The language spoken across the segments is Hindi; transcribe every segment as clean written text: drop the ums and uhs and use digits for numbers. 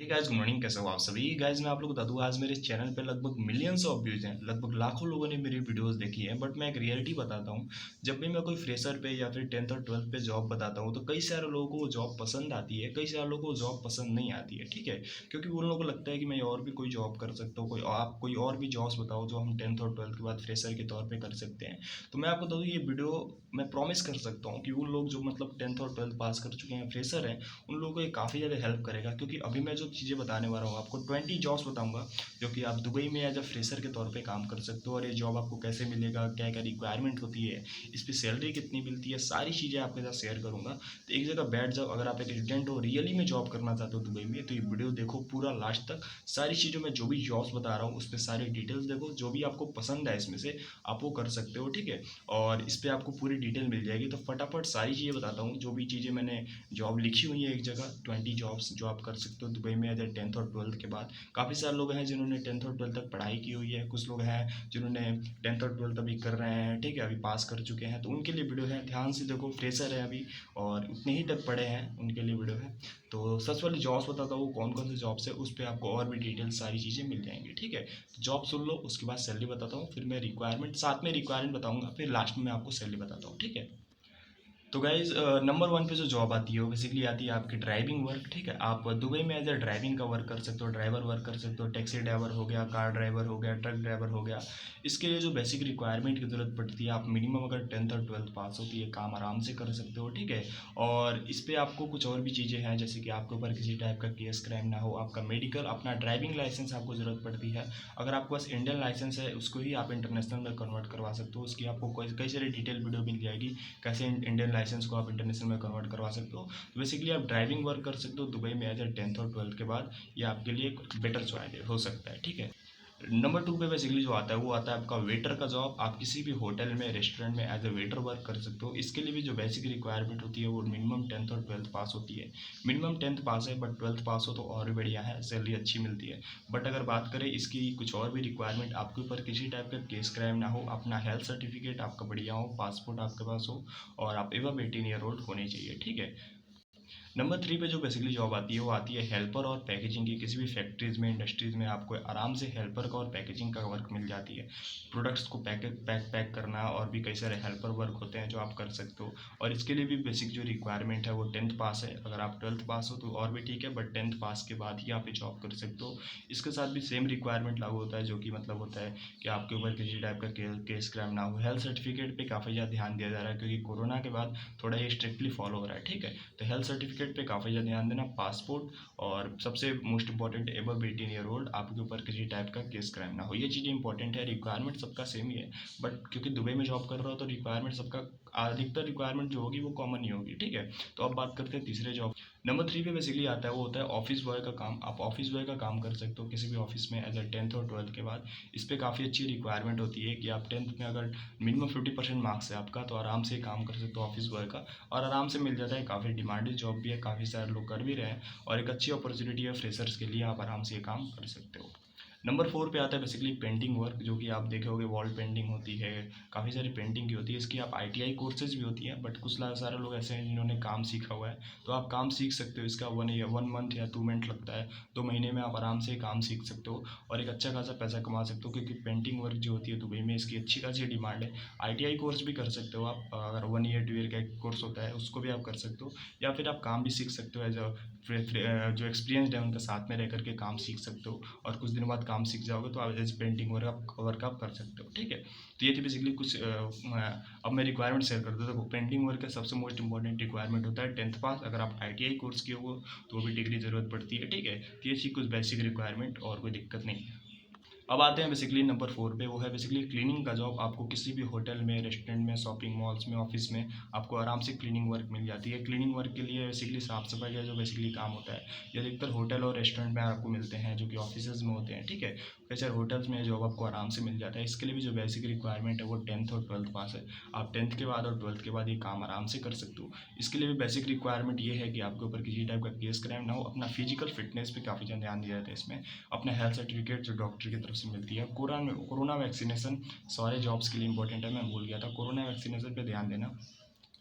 Hey guys, good morning. कैसे हो आप सभी गाइस? मैं आप लोग को बता दूं, आज मेरे चैनल पे लगभग मिलियंस ऑफ व्यूज हैं। लगभग लाखों लोगों ने मेरी वीडियोस देखी है। बट मैं एक रियलिटी बताता हूँ। जब भी मैं कोई फ्रेशर पे या फिर 10th और 12th पे जॉब बताता हूँ तो कई सारे लोगों को वो जॉब पसंद आती है, कई सारे लोगों को जॉब पसंद नहीं आती है। ठीक है, क्योंकि उन लोगों को लगता है कि मैं और भी कोई जॉब कर सकता हूँ। आप कोई और भी जॉब्स बताओ जो हम 10th और 12th के बाद फ्रेशर के तौर पर कर सकते हैं। तो मैं आपको बता दूँ, ये वीडियो मैं प्रॉमिस कर सकता हूँ कि उन लोग जो मतलब 10th और 12th पास कर चुके हैं, फ्रेशर हैं, उन लोगों को ये काफ़ी ज़्यादा हेल्प करेगा। क्योंकि अभी मैं जो चीज़ें बताने वाला हूँ आपको 20 जॉब्स बताऊंगा जो कि आप दुबई में एज अ फ्रेशर के तौर पे काम कर सकते हो। और ये जॉब आपको कैसे मिलेगा, क्या क्या रिक्वायरमेंट होती है, इस पर सैलरी कितनी मिलती है, सारी चीज़ें आपके साथ शेयर करूँगा। तो एक जगह बैठ जाओ। अगर आप एक एजेंट हो, रियली में जॉब करना चाहते हो दुबई में, तो ये वीडियो देखो पूरा लास्ट तक। सारी चीज़ों में जो भी जॉब्स बता रहा हूँ उस पर सारी डिटेल्स देखो। जो भी आपको पसंद है इसमें से आप वो कर सकते हो। ठीक है, और इस पर आपको पूरी डिटेल मिल जाएगी। तो फटाफट सारी चीज़ें बताता हूँ। जो भी चीज़ें मैंने जॉब लिखी हुई है एक जगह, 20 जॉब्स जो आप कर सकते हो दुबई में एज ए 10th और 12th के बाद। काफ़ी सारे लोग हैं जिन्होंने 10th और 12th तक पढ़ाई की हुई है। कुछ लोग हैं जिन्होंने 10th और 12th अभी कर रहे हैं। ठीक है, अभी पास कर चुके हैं, तो उनके लिए वीडियो है। ध्यान से देखो, फ्रेशर है अभी और उतने ही तक पढ़े हैं, उनके लिए वीडियो है। तो सच वाली जॉब्स बताता हूँ कौन कौन से जॉब्स है, उस पर आपको और भी डिटेल सारी चीज़ें मिल जाएंगी। ठीक है, तो जॉब सुन लो, उसके बाद सैलरी बताता हूँ, फिर मैं रिक्वायरमेंट साथ में रिक्वायरमेंट बताऊँगा, फिर लास्ट में मैं आपको सैलरी बताता हूँ। ठीक है, तो गाइज नंबर वन पे जो जॉब आती है वो बेसिकली आती है आपकी ड्राइविंग वर्क। ठीक है, आप दुबई में एज ए ड्राइविंग का वर्क कर सकते हो, ड्राइवर वर्क कर सकते हो। टैक्सी ड्राइवर हो गया, कार ड्राइवर हो गया, ट्रक ड्राइवर हो गया। इसके लिए जो बेसिक रिक्वायरमेंट की ज़रूरत पड़ती है, आप मिनिमम अगर 10th और 12th पास हो तो ये काम आराम से कर सकते हो। ठीक है, और इस पर आपको कुछ और भी चीज़ें हैं, जैसे कि आपके ऊपर किसी टाइप का केस क्राइम ना हो, आपका मेडिकल, अपना ड्राइविंग लाइसेंस आपको ज़रूरत पड़ती है। अगर आपके पास इंडियन लाइसेंस है उसको ही आप इंटरनेशनल में कन्वर्ट करवा सकते हो। उसकी आपको कई सारी डिटेल वीडियो मिल जाएगी, कैसे इंडियन लाइसेंस को आप इंटरनेशनल में कन्वर्ट करवा सकते हो। तो बेसिकली आप ड्राइविंग वर्क कर सकते हो दुबई में एज ए 10th और 12th के बाद। ये आपके लिए एक बेटर चॉइस हो सकता है। ठीक है, नंबर टू पे बेसिकली जो आता है वो आता है आपका वेटर का जॉब। आप किसी भी होटल में, रेस्टोरेंट में एज ए वेटर वर्क कर सकते हो। इसके लिए भी जो बेसिक रिक्वायरमेंट होती है वो मिनिमम 10th और 12th पास होती है। मिनिमम 10th पास है, बट 12th पास हो तो और भी बढ़िया है, सैलरी अच्छी मिलती है। बट अगर बात करें इसकी कुछ और भी रिक्वायरमेंट, आपके ऊपर किसी टाइप का केस क्राइम ना हो, अपना हेल्थ सर्टिफिकेट आपका बढ़िया हो, पासपोर्ट आपके पास हो, और आप एवं 18 ईयर ओल्ड होने चाहिए। ठीक है, नंबर थ्री पे जो बेसिकली जॉब आती है वो आती है हेल्पर और पैकेजिंग की। किसी भी फैक्ट्रीज में, इंडस्ट्रीज में आपको आराम से हेल्पर का और पैकेजिंग का वर्क मिल जाती है। प्रोडक्ट्स को पैक करना, और भी कई सारे हेल्पर वर्क होते हैं जो आप कर सकते हो। और इसके लिए भी बेसिक जो रिक्वायरमेंट है वो 10th पास है। अगर आप 12th पास हो तो और भी ठीक है, बट 10th पास के बाद ही आप ये जॉब कर सकते हो। इसके साथ भी सेम रिक्वायरमेंट लागू होता है, जो कि मतलब होता है कि आपके ऊपर किसी टाइप का केस क्राइम ना हो। हेल्थ सर्टिफिकेट पे काफ़ी ज़्यादा ध्यान दिया जा रहा है, क्योंकि कोरोना के बाद थोड़ा ये स्ट्रिक्टली फॉलो हो रहा है। ठीक है, तो हेल्थ सर्टिफिकेट पे काफ़ी ज़्यादा ध्यान देना, पासपोर्ट, और सबसे most important above 18 year old, आपके ऊपर किसी टाइप का केस क्राइम ना हो। ये चीज़ें इंपॉर्टेंट है। रिक्वायरमेंट सबका सेम ही है, बट क्योंकि दुबई में जॉब कर रहा हो तो रिक्वायरमेंट सबका, अधिकतर रिक्वायरमेंट जो होगी वो कॉमन ही होगी। ठीक है, तो अब बात करते हैं तीसरे जॉब। नंबर थ्री पे बेसिकली आता है वो होता है ऑफिस बॉय का काम। आप ऑफिस बॉय का काम कर सकते हो किसी भी ऑफिस में एज ए 10th और 12th के बाद। इस पर काफ़ी अच्छी रिक्वायरमेंट होती है कि आप 10th में अगर मिनिमम 50% मार्क्स है आपका, तो आराम से काम कर सकते हो ऑफिस बॉय का, और आराम से मिल जाता है। काफ़ी डिमांडेड जॉब भी है, काफ़ी सारे लोग कर भी रहे हैं, और एक अच्छी अपॉर्चुनिटी है फ्रेशर्स के लिए। आप आराम से ये काम कर सकते हो। नंबर फोर पे आता है बेसिकली पेंटिंग वर्क, जो कि आप देखे होगे वॉल पेंटिंग होती है, काफ़ी सारी पेंटिंग की होती है। इसकी आप ITI कोर्सेज भी होती है, बट कुछ सारे लोग ऐसे हैं जिन्होंने काम सीखा हुआ है, तो आप काम सीख सकते हो। इसका 1 मंथ या 2 मंथ लगता है, 2 महीने में आप आराम से काम सीख सकते हो और एक अच्छा खासा पैसा कमा सकते हो। क्योंकि पेंटिंग वर्क जो होती है दुबई में, इसकी अच्छी खासी डिमांड है। ITI कोर्स भी कर सकते हो आप, अगर 1 ईयर 2 ईयर का एक कोर्स होता है उसको भी आप कर सकते हो, या फिर आप काम भी सीख सकते हो एज जो एक्सपीरियंसड है उनके साथ में रह करके काम सीख सकते हो, और कुछ दिन बाद काम सीख जाओगे तो आप एज पेंटिंग वर्क आप कर सकते हो। ठीक है, तो ये थी बेसिकली कुछ अब मैं रिक्वायरमेंट शेयर करता हूँ। देखो, पेंटिंग वर्क का सबसे मोस्ट इंपॉर्टेंट रिक्वायरमेंट होता है 10th पास। अगर आप ITI कोर्स किए हो तो वो भी डिग्री ज़रूरत पड़ती है। ठीक है, तो ये थी कुछ बेसिक रिक्वायरमेंट, और कोई दिक्कत नहीं है। अब आते हैं बेसिकली नंबर फोर पे, वो है बेसिकली क्लीनिंग का जॉब। आपको किसी भी होटल में, रेस्टोरेंट में, शॉपिंग मॉल्स में, ऑफिस में आपको आराम से क्लीनिंग वर्क मिल जाती है। क्लीनिंग वर्क के लिए बेसिकली साफ सफाई का जो बेसिकली काम होता है, ये अधिकतर होटल और रेस्टोरेंट में आपको मिलते हैं, जो कि ऑफिस में होते हैं। ठीक है, वैसे होटल्स में जॉब आपको आराम से मिल जाता है। इसके लिए भी जो बेसिक रिक्वायरमेंट है वो 10th और 12th पास है। आप 10th के बाद और 12th के बाद ये काम आराम से कर सकते हो। इसके लिए भी बेसिक रिक्वायरमेंट ये है कि आपके ऊपर किसी टाइप का केस क्राइम ना हो, अपना फिजिकल फिटनेस पे काफ़ी ज़्यादा ध्यान दिया जाता है इसमें। अपना हेल्थ सर्टिफिकेट जो डॉक्टर की तरफ से मिलती है। कोरोना वैक्सीनेशन सारे जॉब्स के लिए इंपॉर्टेंट है, मैं भूल गया था, कोरोना वैक्सीनेशन पे ध्यान देना।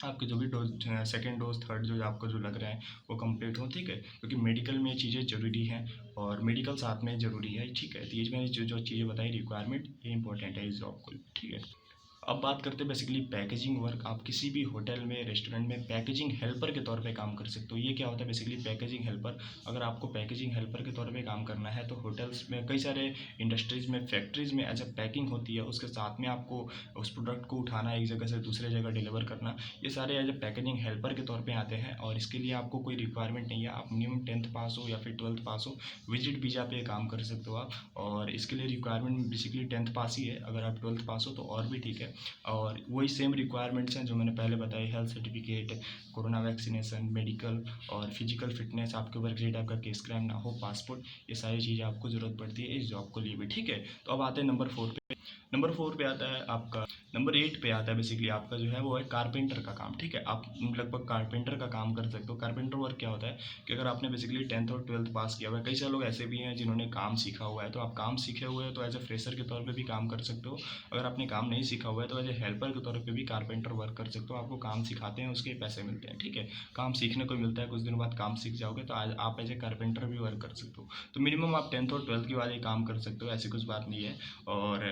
आपके जो भी dose, second dose, third dose आपको जो लग रहा है वो कंप्लीट हो, ठीक है, क्योंकि मेडिकल में ये चीज़ें ज़रूरी हैं और मेडिकल साथ में ज़रूरी है, ठीक है। तो ये मैंने जो चीज़ें बताई रिक्वायरमेंट, ये इंपॉर्टेंट है इस जॉब को, ठीक है। अब बात करते हैं बेसिकली पैकेजिंग वर्क। आप किसी भी होटल में, रेस्टोरेंट में पैकेजिंग हेल्पर के तौर पे काम कर सकते हो। ये क्या होता है बेसिकली पैकेजिंग हेल्पर? अगर आपको पैकेजिंग हेल्पर के तौर पे काम करना है तो होटल्स में, कई सारे इंडस्ट्रीज़ में, फैक्ट्रीज़ में एज अ पैकिंग होती है, उसके साथ में आपको उस प्रोडक्ट को उठाना, एक जगह से दूसरे जगह डिलीवर करना, ये सारे एज अ पैकेजिंग हेल्पर के तौर पर आते हैं। और इसके लिए आपको कोई रिक्वायरमेंट नहीं है, आप मिनिमम 10th पास हो या फिर 12th पास हो, विजिट वीज़ा पे काम कर सकते हो आप। और इसके लिए रिक्वायरमेंट बेसिकली 10th पास ही है, अगर आप 12th पास हो तो और भी ठीक है। और वही सेम रिक्वायरमेंट्स हैं जो मैंने पहले बताई, health certificate, corona vaccination, medical और फिजिकल फिटनेस, आपके वर्क रेट, आपका केस क्राइम ना हो, पासपोर्ट, ये सारी चीज़ें आपको ज़रूरत पड़ती है इस जॉब को लिए भी, ठीक है। तो अब आते हैं नंबर 4 पे। नंबर 4 पे आता है आपका, नंबर 8 पे आता है बेसिकली आपका जो है वो है कारपेंटर का काम, ठीक है। आप लगभग कारपेंटर का काम कर सकते हो। कारपेंटर वर्क क्या होता है कि अगर आपने बेसिकली 10th और 12th पास किया हुआ है, कई सारे लोग ऐसे भी हैं जिन्होंने काम सीखा हुआ है, तो आप काम सीखे हुए हो तो एज ए फ्रेशर के तौर पे भी काम कर सकते हो। अगर आपने काम नहीं सीखा हुआ है तो एज ए हेल्पर के तौर पे भी कारपेंटर वर्क कर सकते हो। आपको काम सिखाते हैं, उसके पैसे मिलते हैं, ठीक है। काम सीखने को मिलता है, कुछ दिनों बाद काम सीख जाओगे तो आज आप एज ए कारपेंटर भी वर्क कर सकते हो। तो मिनिमम आप 10th और 12th के बाद ये काम कर सकते हो, ऐसी कुछ बात नहीं है। और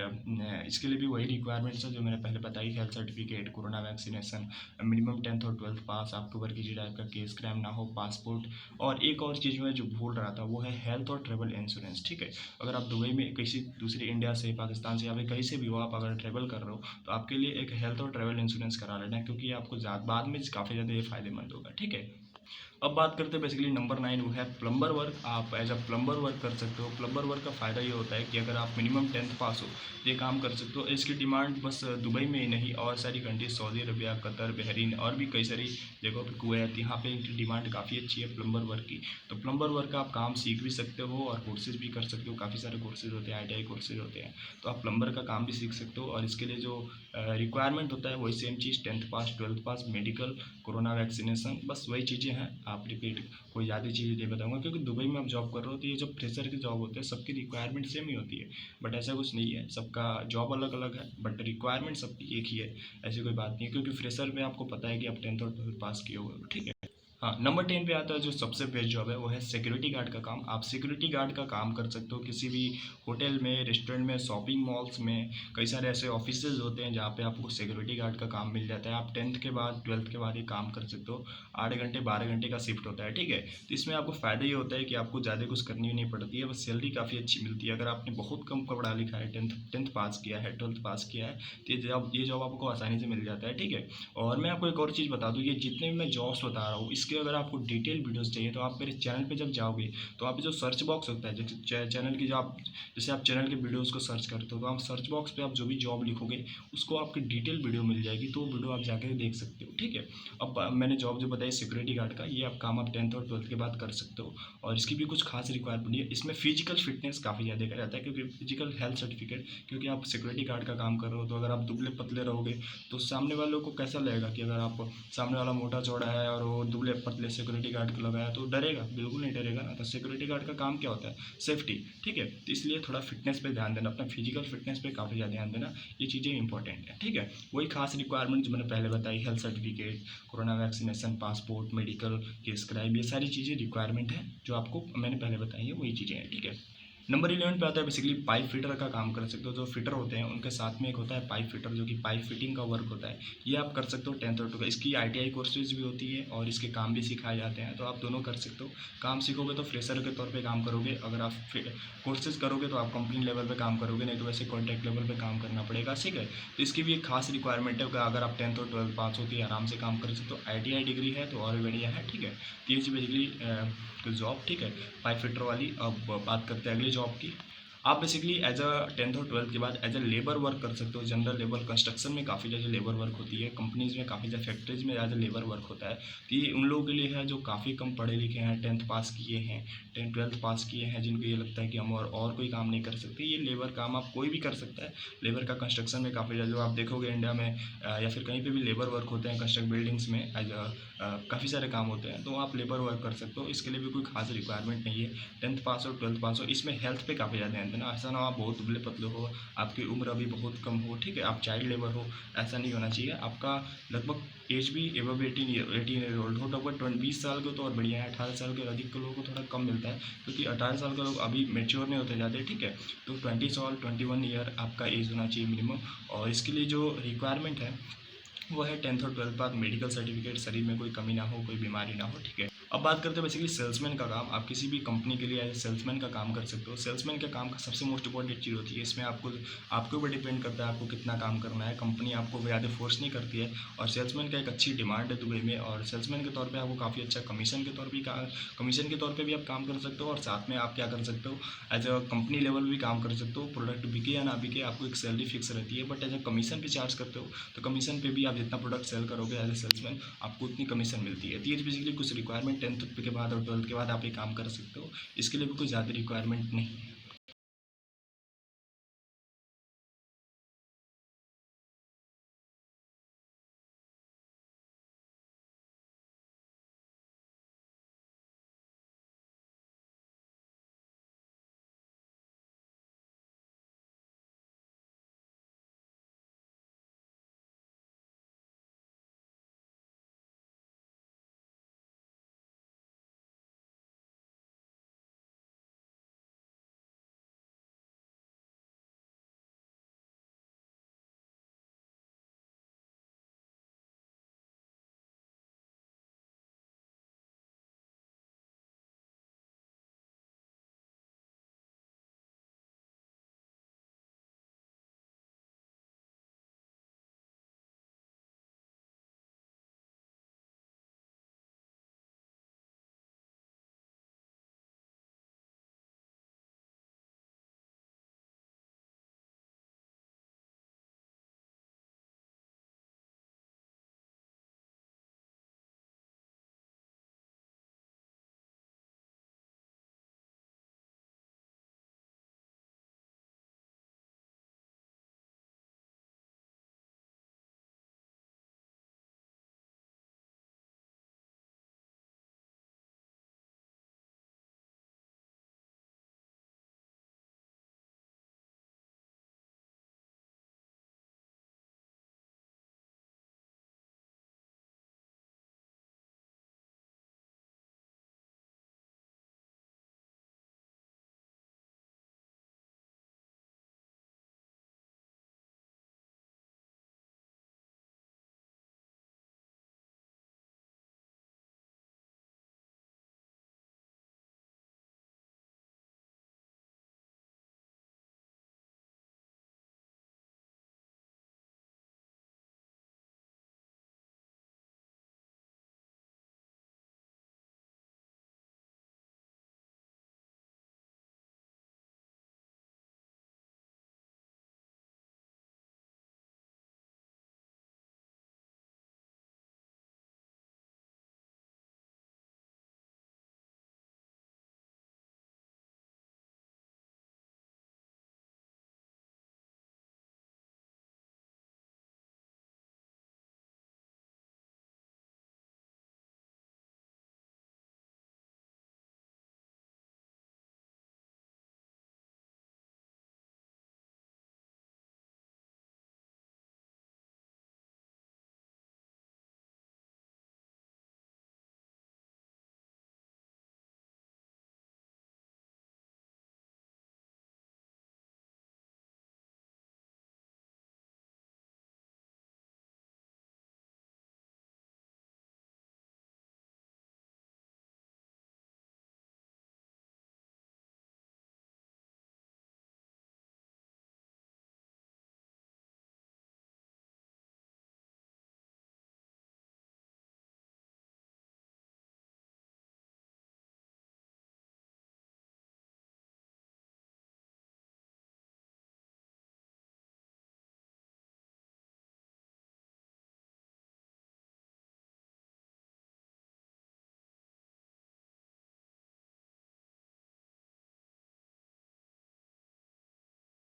इसके लिए भी वही रिक्वायरमेंट्स है जो मैंने पहले बताई, health certificate, corona vaccination, minimum 10th और 12th पास, आपके वर्क हिस्ट्री टाइप का केस क्राइम ना हो, पासपोर्ट। और एक और चीज़ मैं जो भूल रहा था वो है हेल्थ और ट्रेवल इंश्योरेंस, ठीक है। अगर आप दुबई में किसी दूसरे, इंडिया से, पाकिस्तान से या फिर कहीं से भी हो, आप अगर ट्रेवल कर रहे हो तो आपके लिए एक हेल्थ और ट्रेवल इंश्योरेंस करा लेना है, क्योंकि आपको बाद में काफ़ी ज़्यादा ये फ़ायदेमंद होगा, ठीक है। अब बात करते हैं बेसिकली नंबर 9, वो है प्लम्बर वर्क। आप एज अ प्लम्बर वर्क कर सकते हो। प्लम्बर वर्क का फ़ायदा ये होता है कि अगर आप मिनिमम 10th पास हो ये काम कर सकते हो। इसकी डिमांड बस दुबई में ही नहीं, और सारी countries, Saudi Arabia, Qatar, Bahrain और भी कई सारी जगहों पे, कुवैत, यहाँ पे इनकी डिमांड काफ़ी अच्छी है प्लम्बर वर्क की। तो प्लम्बर वर्क का आप काम सीख भी सकते हो और कोर्सेज भी कर सकते हो। काफ़ी सारे कोर्सेज होते हैं, ITI कोर्सेज होते हैं, तो आप प्लम्बर का काम भी सीख सकते हो। और इसके लिए जो रिक्वायरमेंट होता है वही सेम चीज़, 10th पास, 12th पास, मेडिकल, कोरोना वैक्सीनेशन, बस वही चीज़ें हैं। आप रिपीट, कोई ज़्यादा चीज़ें नहीं बताऊंगा, क्योंकि दुबई में आप जॉब कर रहे हो तो ये जो फ्रेशर की जॉब होते हैं सबकी रिक्वायरमेंट सेम ही होती है। बट ऐसा कुछ नहीं है, सबका जॉब अलग अलग है बट रिक्वायरमेंट सबकी एक ही है। ऐसी कोई बात नहीं है, क्योंकि फ्रेशर में आपको पता है कि आप 10th और 12th पास किए हुए हो, ठीक है। हाँ, नंबर 10 पे आता है जो सबसे बेस्ट जॉब है, वो है सिक्योरिटी गार्ड का काम। आप सिक्योरिटी गार्ड का काम कर सकते हो किसी भी होटल में, रेस्टोरेंट में, शॉपिंग मॉल्स में। कई सारे ऐसे ऑफिसेज होते हैं जहाँ पे आपको सिक्योरिटी गार्ड का काम मिल जाता है। आप 10th के बाद, 12th के बाद ये काम कर सकते हो। 8 घंटे 12 घंटे का शिफ्ट होता है, ठीक है। तो इसमें आपको फ़ायदा ये होता है कि आपको ज़्यादा कुछ करनी नहीं पड़ती है, बस सैलरी काफ़ी अच्छी मिलती है। अगर आपने बहुत कम पढ़ा लिखा है, टेंथ पास किया है, 12th पास किया है, तो ये जॉब आपको आसानी से मिल जाता है, ठीक है। और मैं आपको एक और चीज़ बता दूँ, ये जितने भी मैं जॉब्स बता रहा हूँ इसके अगर आपको डिटेल वीडियोस चाहिए तो आप मेरे चैनल पे जब जाओगे तो आप जो सर्च बॉक्स होता है, जैसे चैनल की जो आप, जैसे आप चैनल के वीडियोस को सर्च करते हो तो आप सर्च बॉक्स पे आप जो भी जॉब लिखोगे उसको आपकी डिटेल वीडियो मिल जाएगी, तो वो वीडियो आप जाकर देख सकते हो, ठीक है। अब मैंने जॉब जो बताई सिक्योरिटी गार्ड का, ये आप काम आप 10th और 12th के बाद कर सकते हो। और इसकी भी कुछ खास रिक्वायरमेंट नहीं है। इसमें फिजिकल फिटनेस काफ़ी ज़्यादा करा जाता है, क्योंकि फिजिकल हेल्थ सर्टिफिकेट, क्योंकि आप सिक्योरिटी गार्ड का काम कर रहे हो तो अगर आप दुबले पतले रहोगे तो सामने वालों को कैसा लगेगा कि अगर आप, सामने वाला मोटा चौड़ा है और वो दुबले पतले सिक्योरिटी गार्ड को लगाया तो डरेगा? बिल्कुल नहीं डरेगा ना। तो सिक्योरिटी गार्ड का काम क्या होता है? सेफ्टी, ठीक है। तो इसलिए थोड़ा फिटनेस पे ध्यान देना, अपना फिजिकल फिटनेस पे काफ़ी ज़्यादा ध्यान देना, ये चीज़ें इंपॉर्टेंट है, ठीक है। वही खास रिक्वायरमेंट जो मैंने पहले बताई, health certificate, corona vaccination, passport, medical, case crime, ये सारी चीज़ें रिक्वायरमेंट है जो आपको मैंने पहले बताई है, वही चीज़ें हैं, ठीक है। नंबर 11 पे आता है बेसिकली पाइप फिटर का काम कर सकते हो। जो फिटर होते हैं उनके साथ में एक होता है पाइप फिटर, जो कि पाइप फिटिंग का वर्क होता है। ये आप कर सकते हो 10th और 12th। इसकी ITI कोर्सेज भी होती है और इसके काम भी सिखाए जाते हैं, तो आप दोनों कर सकते हो। काम सीखोगे तो फ्रेशर के तौर पे काम करोगे, अगर आप कोर्सेज करोगे तो आप कंपनी लेवल पे काम करोगे, नहीं तो वैसे कॉन्ट्रैक्ट लेवल पे काम करना पड़ेगा, ठीक है। तो इसकी भी एक खास रिक्वायरमेंट है कि अगर आप 10th और 12th पास होती है आराम से काम कर सकते हो। ITI डिग्री है तो और भी बढ़िया है, ठीक है। तो ये बेसिकली जॉब, ठीक है, पाइप फिटर वाली। अब बात करते हैं अगली जॉब की। आप बेसिकली एज अ 10th और 12th के बाद एज अ लेबर वर्क कर सकते हो। जनरल लेबर, कंस्ट्रक्शन में काफ़ी ज़्यादा लेबर वर्क होती है, कंपनीज़ में काफ़ी ज़्यादा, फैक्ट्रीज़ में एज अ लेबर वर्क होता है। तो ये उन लोगों के लिए है जो काफ़ी कम पढ़े लिखे हैं, 10th पास किए हैं, 12th पास किए हैं, जिनको ये लगता है कि हम और कोई काम नहीं कर सकते। ये लेबर काम आप कोई भी कर सकता है। लेबर का कंस्ट्रक्शन में काफ़ी ज़्यादा, जो आप देखोगे इंडिया में या फिर कहीं पर भी लेबर वर्क होते हैं कंस्ट्रक्ट बिल्डिंग्स में एज अ काफ़ी सारे काम होते हैं, तो आप लेबर वर्क कर सकते हो। इसके लिए भी कोई खास रिक्वायरमेंट नहीं है, 10th पास हो 12th पास हो। इसमें हेल्थ पे काफ़ी ज़्यादा ध्यान देना, ऐसा ना हो आप बहुत दुबले पतले हो, आपकी उम्र अभी बहुत कम हो, ठीक है, आप चाइल्ड लेबर हो, ऐसा नहीं होना चाहिए। आपका लगभग एज भी एबव 18 ईयर ओल्ड हो, लगभग 20 साल के तो और बढ़िया है। 18 साल के अधिक के लोगों को थोड़ा कम मिलता है, क्योंकि 18 साल के लोग अभी मेच्योर नहीं होते जाते, ठीक है। तो 20 साल 21 ईयर आपका एज होना चाहिए मिनिमम। और इसके लिए जो रिक्वायरमेंट है वो है 10th और 12th बाद मेडिकल सर्टिफिकेट, शरीर में कोई कमी ना हो, कोई बीमारी ना हो, ठीक है। अब बात करते हैं बेसिकली सेल्समैन का काम। आप किसी भी कंपनी के लिए एज सेल्समैन का काम कर सकते हो। सेल्समैन के काम का सबसे मोस्ट इंपॉर्टेंट चीज़ होती है, इसमें आपके ऊपर डिपेंड करता है आपको कितना काम करना है। कंपनी आपको ज़्यादा फोर्स नहीं करती है, और सेल्समैन का एक अच्छी डिमांड है दुबई में। और सेल्समैन के तौर पर आपको काफ़ी अच्छा कमीशन के तौर पर भी आप काम कर सकते हो, और साथ में आप क्या कर सकते हो, एज अ कंपनी लेवल भी काम कर सकते हो। प्रोडक्ट बिके या ना बिके, आपको एक सैलरी फिक्स रहती है, बट एज अ कमीशन भी चार्ज करते हो, तो कमीशन पे भी आप जितना प्रोडक्ट सेल करोगे एज ए सेल्समैन, आपको उतनी कमीशन मिलती है। तो ये बेसिकली कुछ रिक्वायरमेंट 10th के बाद और 12th के बाद आप ये काम कर सकते हो। इसके लिए भी कोई ज़्यादा रिक्वायरमेंट नहीं है।